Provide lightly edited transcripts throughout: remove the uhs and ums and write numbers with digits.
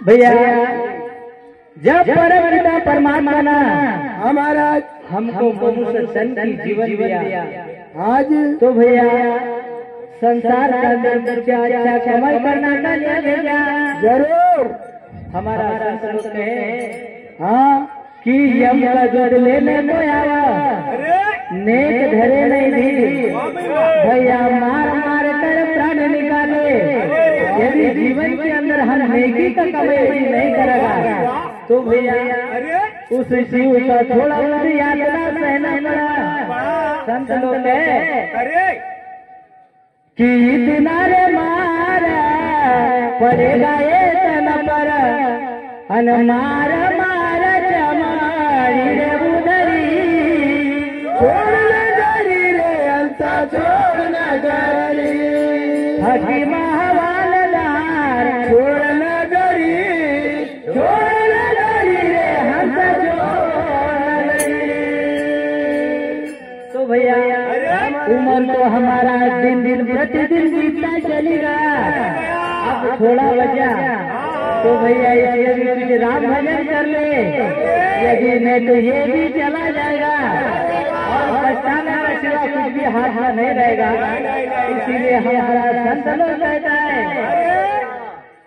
भैया जब परम परमात्मा ने हमारा हमको मनुष्य तन की जीवन दिया आज तो भैया संसार का अंदर क्या अच्छा कमाई करना था भैया जरूर हमारा संस्कृत है हाँ कि यम का दूध लेने को आया नेक धरे नहीं दी भैया मार मार कर प्राण निकाले यदि जीवन के अंदर हम नेकी का कमाई नहीं करेगा तो भैया उस शिव का थोड़ा यातना सहना पड़ा संत लोग कि इतना रे मारा पड़ेगा ये तन पर अन मार मार चमारी रे उधरी छोड़ न करी रे अंसा छोड़ न करी हकी महावालदार छोड़ न करी रे हंसा छोड़ न करी। तो भैया उम्र तो हमारा दिन दिन प्रतिदिन बीतता चलेगा अब थोड़ा बचा तो भैया इसके राम भजन कर ले यदि नहीं तो ये भी चला जाएगा और पछताने का सिवा कुछ भी हाथ में नहीं रहेगा। इसीलिए हमारा संत लोग कहता है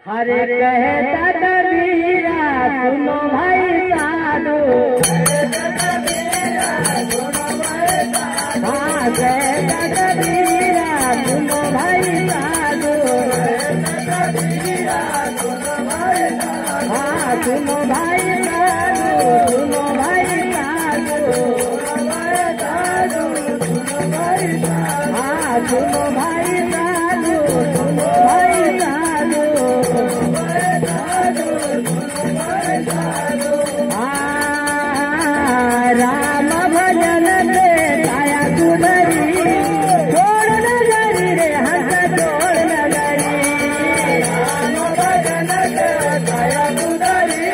हरे कहता कबीरा सुनो भाई साधु हाँ कहता कबीरा सुनो भाई साधु हाँ सुनो भाई साधु सुनो भाई साधु हाँ सुनो भाई साधु सुनो भाई साधु हाँ राम भजन से काया सुधरी छोड़ न गरी रे हंस छोड़ न गरी राम भजन से काया सुधरी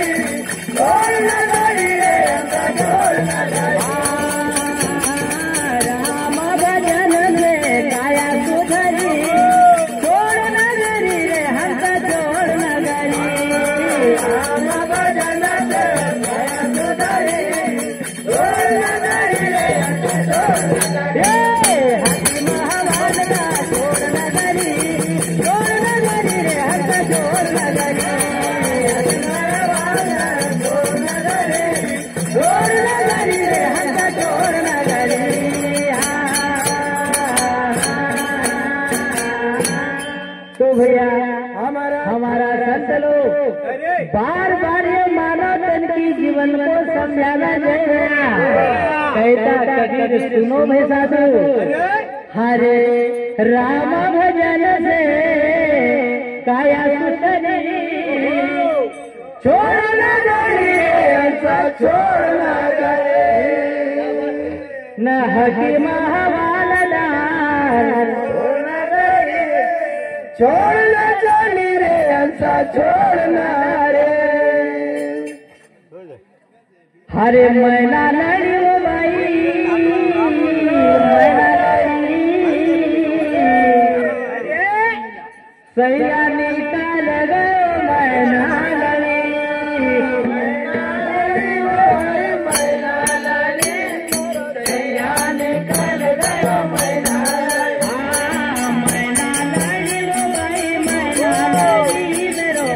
छोड़ न गरी रे हंस छोड़ न गरी राम भजन से काया सुधरी छोड़ न गरी रे हंस छोड़ न गरी राम भजन से काया सुधरी छोड़ न गरी रे हंस छोड़ न गरी हकी महावालदा छोड़ न गरी रे हंस छोड़ न गरी हकी महावालदा छोड़ न गरी रे हंस छोड़ न गरी। तो भैया हमारा संत लोग बार बार ये मानव तन की जीवन को समझाना चाहिए कहता कबीर सुनो भाई साधु हरे राम भजन से काया सुधरी छोड़ न गरी ऐसा छोड़ न गरी न हकी महावालदार छोड़ न जानी रे ऐसा छोड़ न रे हरे मैना लड़ी ओ भाई मैना लड़ी सैया निकाल गयो मैना लड़ी मैना लड़ी सैया निकाल गयो मैना मैना लड़ी ओ भाई मैना लड़ी मेरो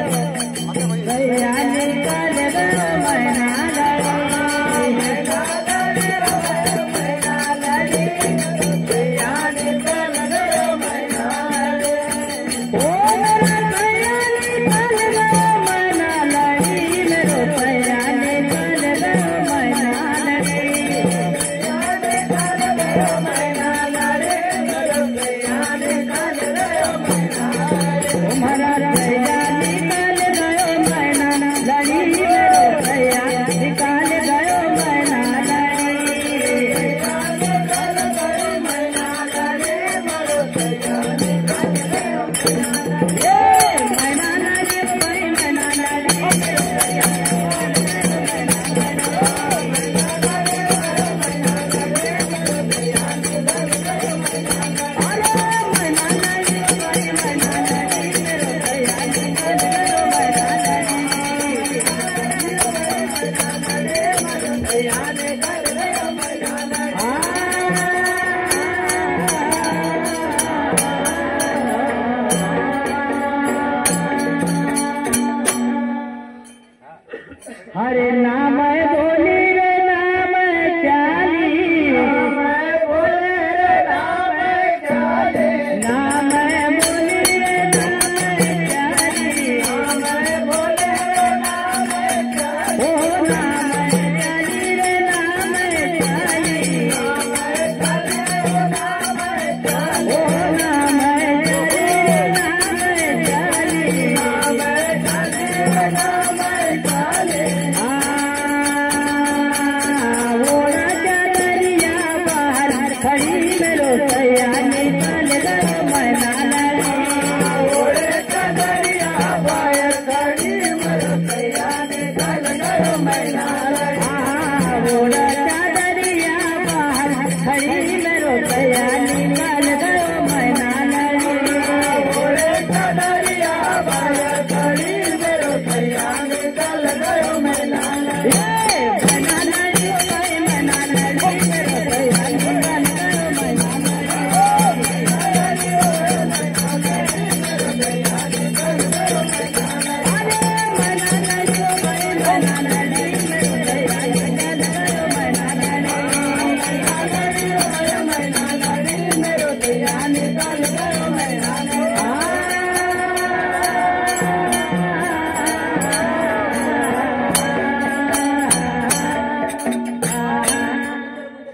सैया निकाल गयो मैना हरे नाम बोली रे नाम चाली नाम बोले रे नाम चाली नाम बोली रे नाम चाली नाम बोले रे नाम चाली ओ नाम चाली रे नाम चाली नाम चाली रे नाम चाली ओ नाम चाली रे नाम चाली नाम चाली रे नाम चाली खड़ी मेरो सैया निकाल गयो मैना लड़ी ओरे कदरिया बाहर खड़ी मेरो सैया निकाल गयो मैना लड़ी ओरे कदरिया बाहर खड़ी मेरो सैया निकाल गयो मैना लड़ी ओरे कदरिया बाहर खड़ी मेरो सैया निकाल गयो मैना लड़ी मैना लड़ी मैना लड़ी मेरो सैया निकाल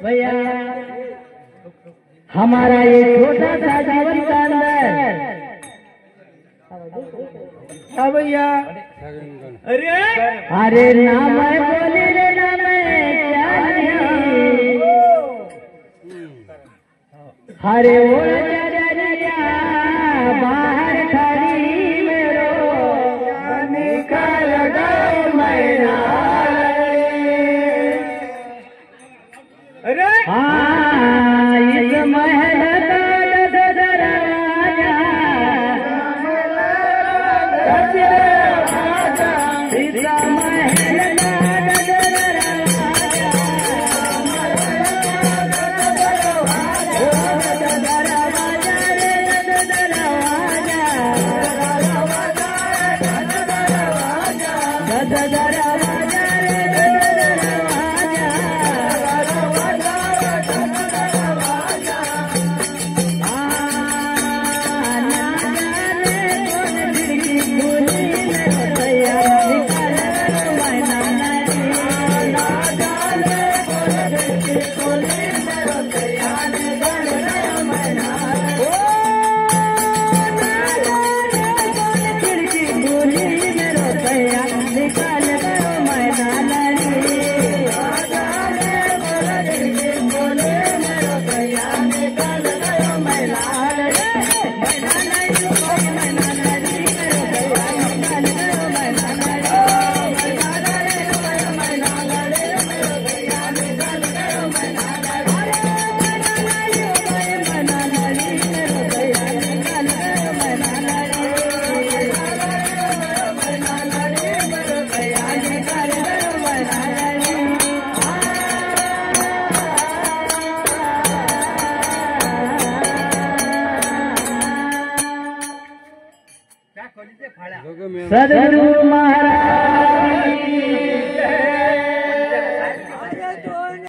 भैया हमारा ये छोटा सा जीवन का अंदर भैया अरे नाम बोली रे नाम चाली हरे ओ चरिया बाहर खड़ी मेरो निकाल गयो मैना अरे हाँ इस महल का दरवाजा इस महल का दरवाजा सदगुरु महाराज